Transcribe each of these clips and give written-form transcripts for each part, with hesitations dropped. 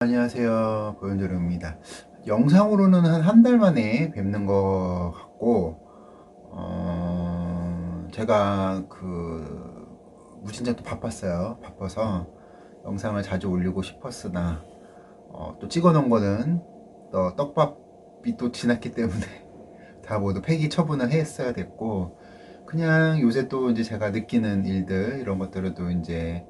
안녕하세요, 고현조령입니다. 영상으로는 한 달 만에 뵙는 것 같고, 제가 무진장 또 바빴어요. 바빠서 영상을 자주 올리고 싶었으나, 또 찍어 놓은 거는 또 떡밥이 또 지났기 때문에 다 모두 폐기 처분을 했어야 됐고, 그냥 요새 또 이제 제가 느끼는 일들, 이런 것들을 또 이제,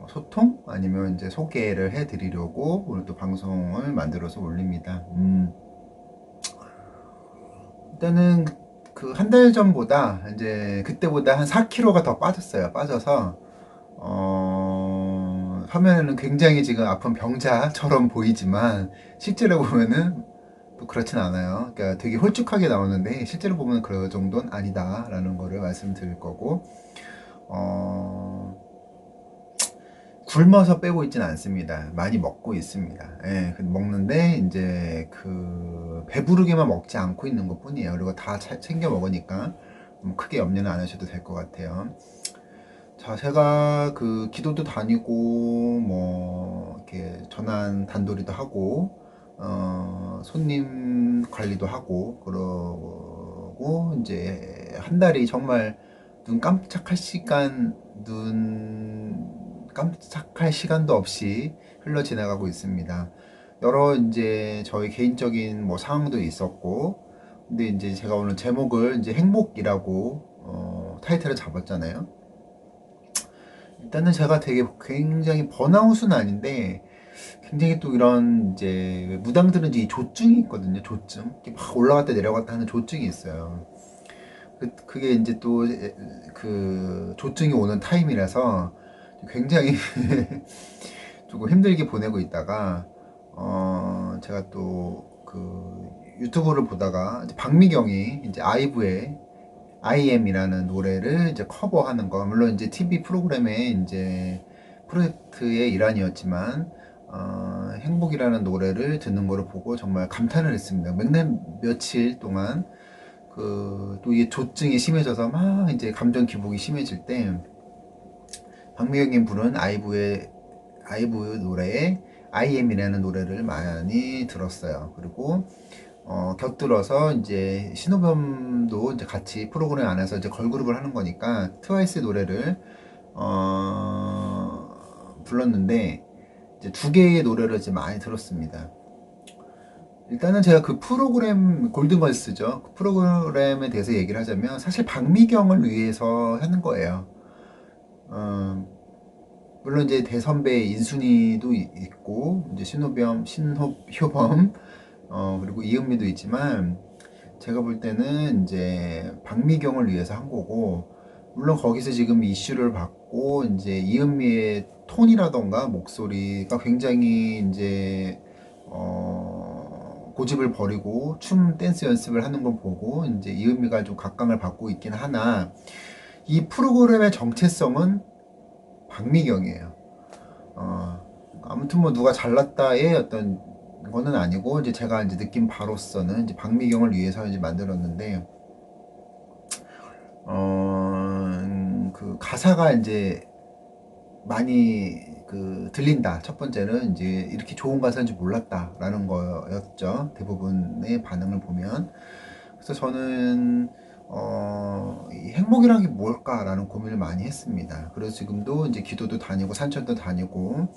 소통? 아니면 이제 소개를 해드리려고 오늘 또 방송을 만들어서 올립니다. 일단은 그 한 달 전보다 이제 그때보다 한 4kg가 더 빠졌어요. 빠져서, 화면에는 굉장히 지금 아픈 병자처럼 보이지만 실제로 보면은 또 그렇진 않아요. 그러니까 되게 홀쭉하게 나오는데 실제로 보면 그 정도는 아니다라는 거를 말씀드릴 거고, 어, 굶어서 빼고 있진 않습니다. 많이 먹고 있습니다. 예, 먹는데 이제 배부르게만 먹지 않고 있는 것 뿐이에요. 그리고 다 챙겨 먹으니까 크게 염려는 안 하셔도 될 것 같아요. 자, 제가 기도도 다니고 뭐 이렇게 전환 단도리도 하고, 손님 관리도 하고, 그러고 이제 한 달이 정말 눈 깜짝할 시간도 없이 흘러 지나가고 있습니다. 여러 이제 저희 개인적인 뭐 상황도 있었고, 근데 이제 제가 오늘 제목을 이제 행복이라고 타이틀을 잡았잖아요. 일단은 제가 되게 굉장히 번아웃은 아닌데, 굉장히 또 이런 이제 무당들은 이제 이 조증이 있거든요. 조증. 이렇게 막 올라갔다 내려갔다 하는 조증이 있어요. 그게 이제 또 조증이 오는 타임이라서 굉장히 조금 힘들게 보내고 있다가, 제가 또 유튜브를 보다가 이제 박미경이 이제 아이브의 IM이라는 노래를 이제 커버하는 거, 물론 이제 TV 프로그램의 이제 프로젝트의 일환이었지만, 행복이라는 노래를 듣는 거를 보고 정말 감탄을 했습니다. 몇날 며칠 동안 또 이게 조증이 심해져서 막 이제 감정 기복이 심해질 때 박미경님 부른 아이브 노래에 IM이라는 노래를 많이 들었어요. 그리고 곁들여서 이제 신호범도 이제 같이 프로그램 안에서 이제 걸그룹을 하는 거니까 트와이스 노래를 불렀는데, 이제 두 개의 노래를 이제 많이 들었습니다. 일단은 제가 그 프로그램 골든걸스죠. 그 프로그램에 대해서 얘기를 하자면 사실 박미경을 위해서 하는 거예요. 어, 물론 이제 대선배 인순이도 있고 이제 신호범, 그리고 이은미도 있지만, 제가 볼 때는 이제 박미경을 위해서 한 거고, 물론 거기서 지금 이슈를 받고 이제 이은미의 톤이라던가 목소리가 굉장히 이제 고집을 버리고 춤 댄스 연습을 하는 걸 보고 이제 이은미가 좀 각광을 받고 있긴 하나, 이 프로그램의 정체성은 박미경이에요. 아무튼 뭐 누가 잘났다의 어떤 거는 아니고, 이제 제가 이제 느낀 바로서는 이제 박미경을 위해서 이제 만들었는데, 그 가사가 이제 많이 들린다. 첫 번째는 이제 이렇게 좋은 가사인지 몰랐다라는 거였죠. 대부분의 반응을 보면. 그래서 저는 이 행복이란 게 뭘까라는 고민을 많이 했습니다. 그래서 지금도 이제 기도도 다니고 산천도 다니고,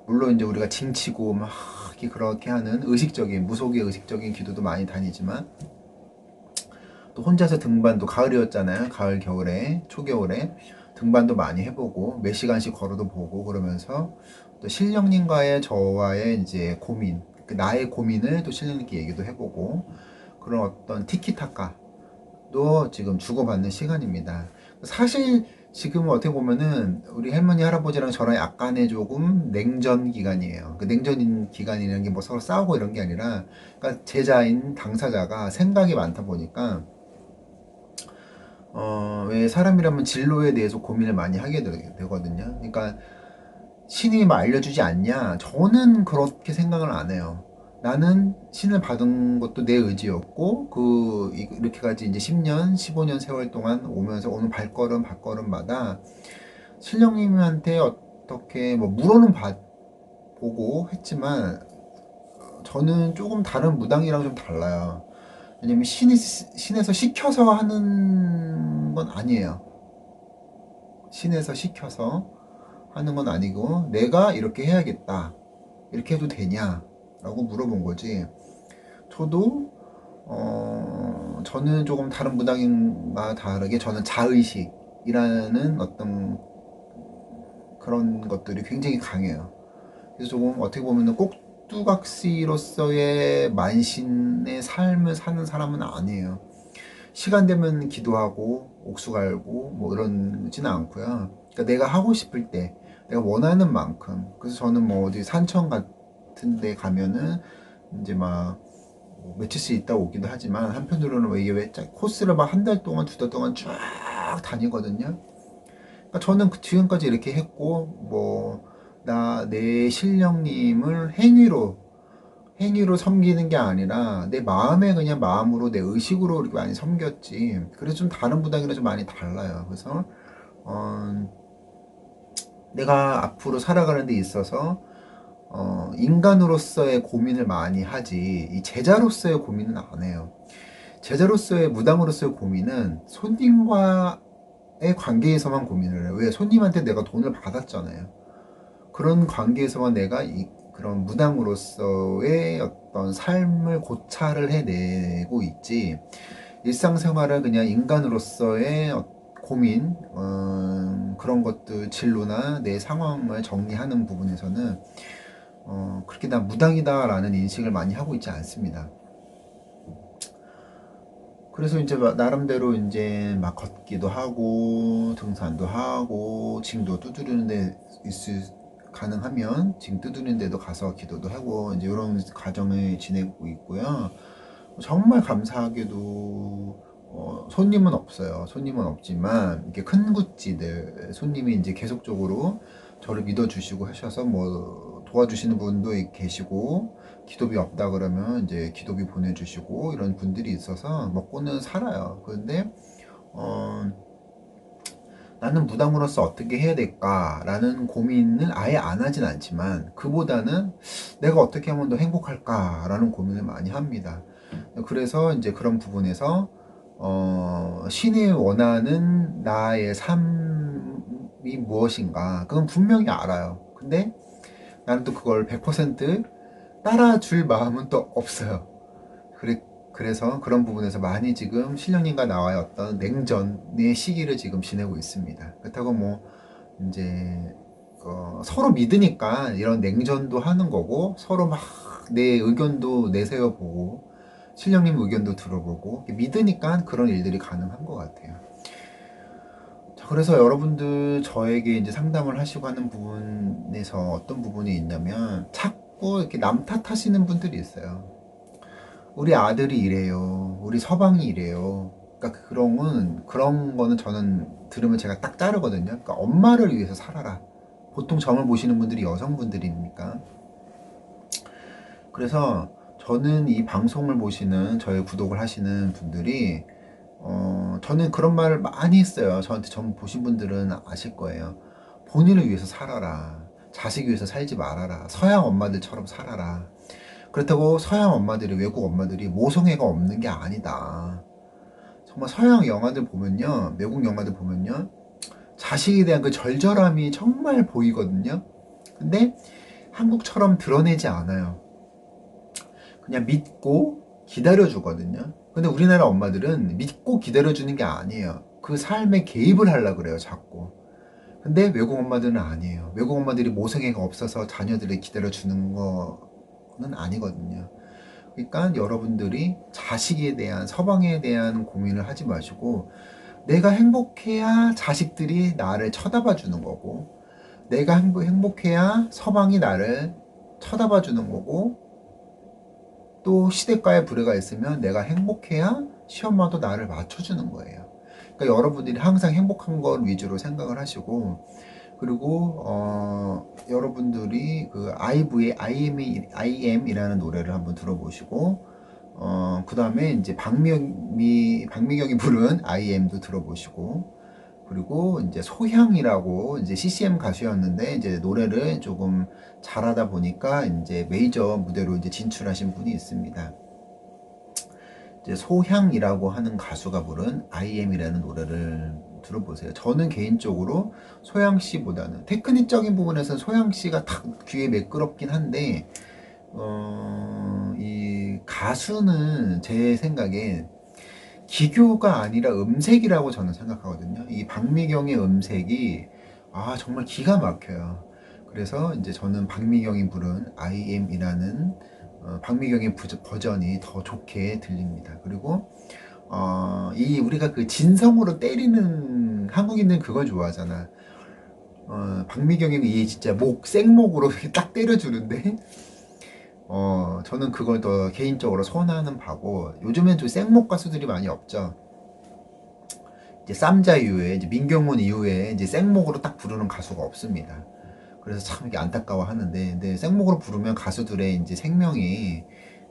물론 이제 우리가 징치고 막 그렇게 하는 무속의 의식적인 기도도 많이 다니지만, 또 혼자서 등반도, 가을이었잖아요. 가을, 겨울에, 초겨울에 등반도 많이 해보고 몇 시간씩 걸어도 보고, 그러면서 또 신령님과의 저와의 이제 고민, 나의 고민을 또 신령님께 얘기도 해보고, 그런 어떤 티키타카도 지금 주고받는 시간입니다. 사실 지금 어떻게 보면은 우리 할머니 할아버지랑 저랑 약간의 조금 냉전 기간이에요. 그 냉전 기간이라는 게 뭐 서로 싸우고 이런 게 아니라, 그러니까 제자인 당사자가 생각이 많다 보니까, 왜 사람이라면 진로에 대해서 고민을 많이 하게 되거든요. 그러니까 신이 막 알려주지 않냐? 저는 그렇게 생각을 안 해요. 나는 신을 받은 것도 내 의지였고, 이렇게까지 이제 10년, 15년 세월 동안 오면서 오는 발걸음마다 신령님한테 어떻게 뭐 물어는 보고 했지만 저는 조금 다른 무당이랑 좀 달라요. 왜냐면 신에서 시켜서 하는 건 아니에요. 신에서 시켜서 하는 건 아니고 내가 이렇게 해야겠다. 이렇게 해도 되냐? 라고 물어본 거지. 저도 저는 조금 다른 무당인과 다르게 저는 자의식이라는 어떤 그런 것들이 굉장히 강해요. 그래서 조금 어떻게 보면 꼭두각시로서의 만신의 삶을 사는 사람은 아니에요. 시간 되면 기도하고 옥수 갈고 뭐 이러지는 않고요. 그러니까 내가 하고 싶을 때 내가 원하는 만큼. 그래서 저는 뭐 어디 산천 같은 데 가면은 이제 막뭐 며칠씩 있다 오기도 하지만 한편으로는 왜 이게 왜 코스를 막 한 달 동안 두 달 동안 쫙 다니거든요. 그러니까 저는 지금까지 이렇게 했고 뭐 나 내 신령님을 행위로 섬기는 게 아니라 내 마음에 그냥 마음으로 내 의식으로 이렇게 많이 섬겼지. 그래서 좀 다른 무당이랑 좀 많이 달라요. 그래서 어, 내가 앞으로 살아가는 데 있어서 인간으로서의 고민을 많이 하지 이 제자로서의 고민은 안 해요. 제자로서의 무당으로서의 고민은 손님과의 관계에서만 고민을 해요. 왜? 손님한테 내가 돈을 받았잖아요. 그런 관계에서만 내가 그런 무당으로서의 어떤 삶을 고찰을 해내고 있지. 일상생활을 그냥 인간으로서의 고민, 그런 것들, 진로나 내 상황을 정리하는 부분에서는 그렇게 난 무당이다라는 인식을 많이 하고 있지 않습니다. 그래서 이제 나름대로 이제 막 걷기도 하고 등산도 하고 징도 두드리는데 가능하면 징 두드리는 데도 가서 기도도 하고 이제 이런 과정을 지내고 있고요. 정말 감사하게도 손님은 없어요. 손님은 없지만 이렇게 큰 굿즈들 손님이 이제 계속적으로 저를 믿어주시고 하셔서 뭐 도와주시는 분도 계시고 기도비 없다 그러면 이제 기도비 보내주시고 이런 분들이 있어서 먹고는 살아요. 그런데 어, 나는 무당으로서 어떻게 해야 될까라는 고민을 아예 안 하진 않지만 그보다는 내가 어떻게 하면 더 행복할까라는 고민을 많이 합니다. 그래서 이제 그런 부분에서 신이 원하는 나의 삶이 무엇인가 그건 분명히 알아요. 근데 나는 또 그걸 100% 따라줄 마음은 또 없어요. 그래서 그런 부분에서 많이 지금 신령님과 나와의 어떤 냉전의 시기를 지금 지내고 있습니다. 그렇다고 뭐 이제 서로 믿으니까 이런 냉전도 하는 거고 서로 막 내 의견도 내세워 보고 신령님 의견도 들어보고 믿으니까 그런 일들이 가능한 것 같아요. 자, 그래서 여러분들 저에게 이제 상담을 하시고 하는 부분에서 어떤 부분이 있냐면 자꾸 이렇게 남 탓하시는 분들이 있어요. 우리 아들이 이래요. 우리 서방이 이래요. 그러니까 그런 거는 저는 들으면 제가 딱 자르거든요. 그러니까 엄마를 위해서 살아라. 보통 점을 보시는 분들이 여성분들이니까. 그래서 저는 이 방송을 보시는 저의 구독을 하시는 분들이 저는 그런 말을 많이 했어요. 저한테 점 보신 분들은 아실 거예요. 본인을 위해서 살아라. 자식 위해서 살지 말아라. 서양 엄마들처럼 살아라. 그렇다고 서양 엄마들이 외국 엄마들이 모성애가 없는 게 아니다. 정말 서양 영화들 보면요, 외국 영화들 보면요, 자식에 대한 그 절절함이 정말 보이거든요. 근데 한국처럼 드러내지 않아요. 그냥 믿고 기다려주거든요. 근데 우리나라 엄마들은 믿고 기다려주는 게 아니에요. 그 삶에 개입을 하려고 그래요, 자꾸. 근데 외국 엄마들은 아니에요. 외국 엄마들이 모성애가 없어서 자녀들을 기다려주는 거는 아니거든요. 그러니까 여러분들이 자식에 대한 서방에 대한 고민을 하지 마시고 내가 행복해야 자식들이 나를 쳐다봐 주는 거고 내가 행복해야 서방이 나를 쳐다봐 주는 거고 또 시댁과의 불화가 있으면 내가 행복해야 시엄마도 나를 맞춰주는 거예요. 그러니까 여러분들이 항상 행복한 걸 위주로 생각을 하시고 그리고 여러분들이 그 아이브의 IM이라는 노래를 한번 들어보시고 그 다음에 이제 박미경이 부른 IM도 들어보시고 그리고 이제 소향이라고 이제 CCM 가수였는데 이제 노래를 조금 잘하다 보니까 이제 메이저 무대로 이제 진출하신 분이 있습니다. 이제 소향이라고 하는 가수가 부른 I am이라는 노래를 들어보세요. 저는 개인적으로 소양 씨보다는 테크닉적인 부분에서는 소양 씨가 딱 귀에 매끄럽긴 한데 이 가수는 제 생각에 기교가 아니라 음색이라고 저는 생각하거든요. 이 박미경의 음색이 정말 기가 막혀요. 그래서 이제 저는 박미경이 부른 I am이라는 박미경의 버전이 더 좋게 들립니다. 그리고 이 우리가 그 진성으로 때리는 한국인들은 그걸 좋아하잖아. 박미경이 이 진짜 생목으로 딱 때려주는데 저는 그걸 더 개인적으로 선호하는 바고, 요즘엔 좀 생목 가수들이 많이 없죠. 이제 쌈자 이후에, 이제 민경훈 이후에 이제 생목으로 딱 부르는 가수가 없습니다. 그래서 참 이게 안타까워 하는데, 근데 생목으로 부르면 가수들의 이제 생명이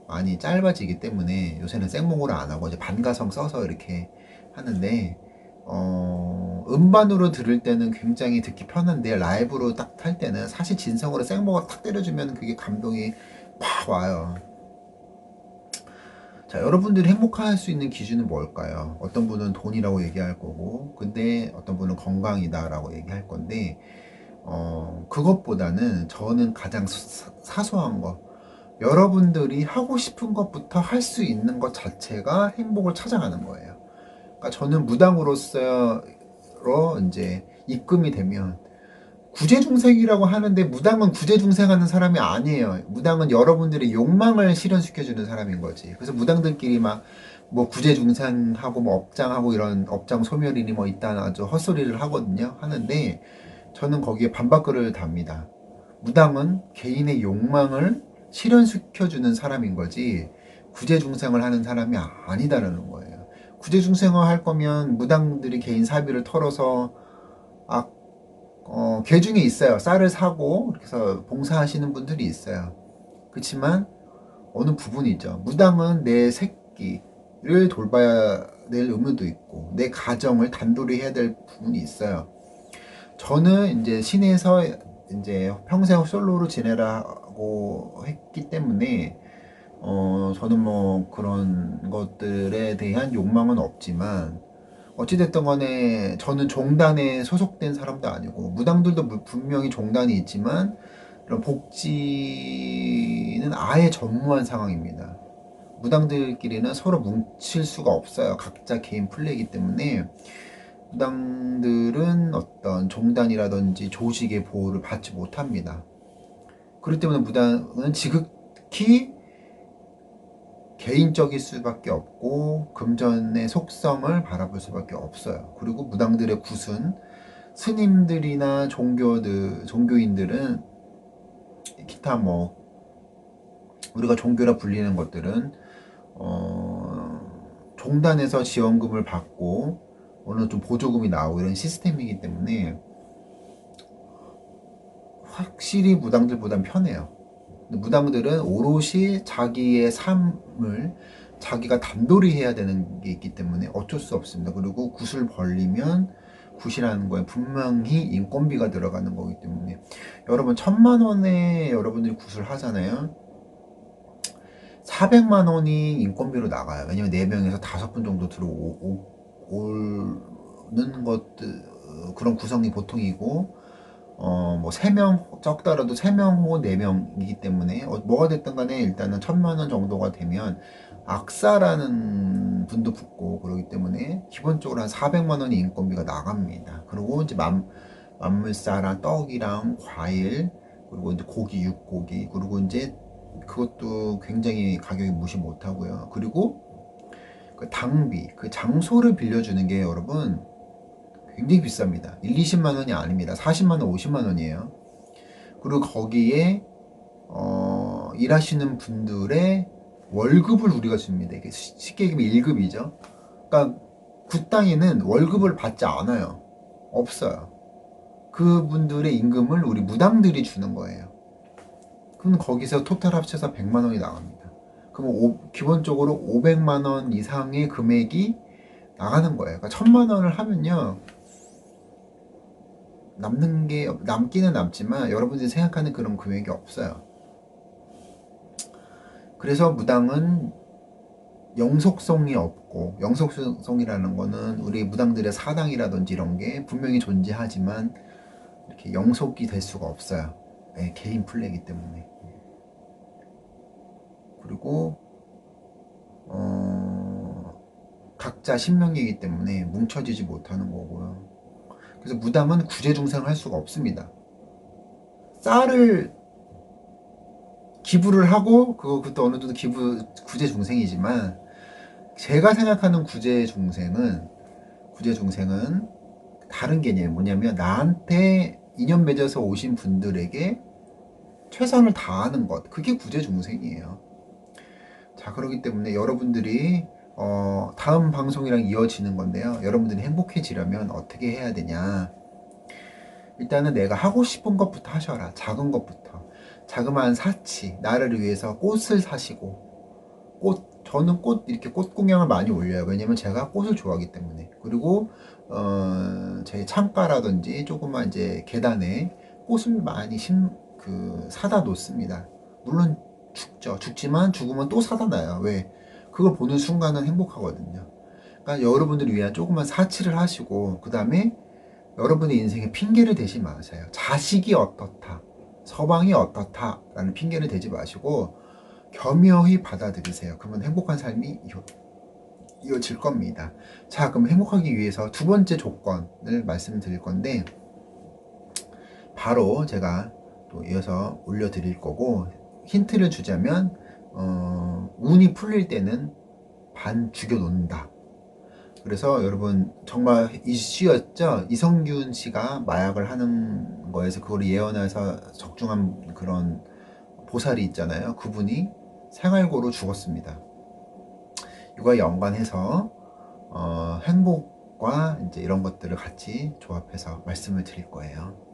많이 짧아지기 때문에 요새는 생목으로 안 하고 이제 반가성 써서 이렇게 하는데, 음반으로 들을 때는 굉장히 듣기 편한데 라이브로 딱 탈 때는 사실 진성으로 생목으로 탁 때려주면 그게 감동이 팍 와요. 자, 여러분들이 행복할 수 있는 기준은 뭘까요? 어떤 분은 돈이라고 얘기할 거고, 근데 어떤 분은 건강이다라고 얘기할 건데, 그것보다는 저는 가장 사소한 거, 여러분들이 하고 싶은 것부터 할 수 있는 것 자체가 행복을 찾아가는 거예요. 그러니까 저는 무당으로서 이제 입금이 되면 구제중생이라고 하는데, 무당은 구제중생하는 사람이 아니에요. 무당은 여러분들의 욕망을 실현시켜주는 사람인 거지. 그래서 무당들끼리 막 뭐 구제중생하고 뭐 업장하고 이런 업장 소멸이니 뭐 이딴 아주 헛소리를 하거든요. 하는데 저는 거기에 반박글을 답니다. 무당은 개인의 욕망을 실현시켜주는 사람인 거지 구제중생을 하는 사람이 아니다라는 거예요. 구제중생을 할 거면 무당들이 개인 사비를 털어서 개 중에 있어요. 쌀을 사고 그래서 봉사하시는 분들이 있어요. 그렇지만 어느 부분이죠. 무당은 내 새끼를 돌봐야 될 의무도 있고 내 가정을 단돌이 해야 될 부분이 있어요. 저는 이제 시내에서 이제 평생 솔로로 지내라고 했기 때문에 저는 뭐 그런 것들에 대한 욕망은 없지만, 어찌됐든 간에 저는 종단에 소속된 사람도 아니고, 무당들도 분명히 종단이 있지만 이런 복지는 아예 전무한 상황입니다. 무당들끼리는 서로 뭉칠 수가 없어요. 각자 개인 플레이기 때문에 무당들은 어떤 종단이라든지 조직의 보호를 받지 못합니다. 그렇기 때문에 무당은 지극히 개인적일 수밖에 없고 금전의 속성을 바라볼 수밖에 없어요. 그리고 무당들의 굿은 스님들이나 종교인들은 기타 뭐 우리가 종교라 불리는 것들은 종단에서 지원금을 받고 어느 좀 보조금이 나오고 이런 시스템이기 때문에 확실히 무당들보단 편해요. 무당들은 오롯이 자기의 삶을 자기가 단돌이 해야 되는 게 있기 때문에 어쩔 수 없습니다. 그리고 굿을 벌리면 굿이라는 거에 분명히 인건비가 들어가는 거기 때문에, 여러분 1,000만 원에 여러분들이 굿을 하잖아요. 400만 원이 인건비로 나가요. 왜냐면 4명에서 5분 정도 들어오는 것들, 그런 구성이 보통이고, 뭐 3명 적더라도 3명 혹은 4명이기 때문에 뭐가 됐든 간에 일단은 1,000만 원 정도가 되면 악사라는 분도 붙고 그러기 때문에 기본적으로 한 400만 원이 인건비가 나갑니다. 그리고 이제 만물사랑 떡이랑 과일, 그리고 이제 고기, 육고기, 그리고 이제 그것도 굉장히 가격이 무시 못하고요. 그리고 그 당비, 그 장소를 빌려주는 게 여러분 굉장히 비쌉니다. 1, 20만 원이 아닙니다. 40만 원, 50만 원이에요. 그리고 거기에 일하시는 분들의 월급을 우리가 줍니다. 이게 쉽게 얘기하면 1급이죠. 그러니까 그 땅에는 월급을 받지 않아요. 없어요. 그분들의 임금을 우리 무당들이 주는 거예요. 그럼 거기서 토탈 합쳐서 100만 원이 나갑니다. 그럼 기본적으로 500만 원 이상의 금액이 나가는 거예요. 그러니까 1,000만 원을 하면요, 남기는 남지만 여러분들이 생각하는 그런 금액이 없어요. 그래서 무당은 영속성이 없고, 영속성이라는 거는 우리 무당들의 사당이라든지 이런 게 분명히 존재하지만 이렇게 영속이 될 수가 없어요. 네, 개인 플레이기 때문에. 그리고 각자 신명이기 때문에 뭉쳐지지 못하는 거고요. 그래서 무당은 구제중생을 할 수가 없습니다. 쌀을 기부를 하고 그것도 어느 정도 구제중생이지만, 제가 생각하는 구제중생은 다른 개념이 뭐냐면, 나한테 인연 맺어서 오신 분들에게 최선을 다하는 것, 그게 구제중생이에요. 자, 그렇기 때문에 여러분들이 다음 방송이랑 이어지는 건데요. 여러분들이 행복해지려면 어떻게 해야 되냐? 일단은 내가 하고 싶은 것부터 하셔라. 작은 것부터. 자그마한 사치, 나를 위해서 꽃을 사시고, 저는 이렇게 꽃 구경을 많이 올려요. 왜냐면 제가 꽃을 좋아하기 때문에. 그리고 제 창가라든지 조그만 이제 계단에 꽃을 많이 사다 놓습니다. 물론 죽지만 죽으면 또 사다 놔요. 왜? 그걸 보는 순간은 행복하거든요. 그러니까 여러분들을 위한 조그만 사치를 하시고, 그 다음에 여러분의 인생에 핑계를 대지 마세요. 자식이 어떻다, 서방이 어떻다 라는 핑계를 대지 마시고 겸허히 받아들이세요. 그러면 행복한 삶이 이어질 겁니다. 자, 그럼 행복하기 위해서 두 번째 조건을 말씀드릴 건데, 바로 제가 또 이어서 올려드릴 거고, 힌트를 주자면 운이 풀릴 때는 반 죽여놓는다. 그래서 여러분 정말 이슈였죠. 이성균 씨가 마약을 하는 거에서 그걸 예언해서 적중한 그런 보살이 있잖아요. 그분이 생활고로 죽었습니다. 이거와 연관해서 행복과 이제 이런 것들을 같이 조합해서 말씀을 드릴 거예요.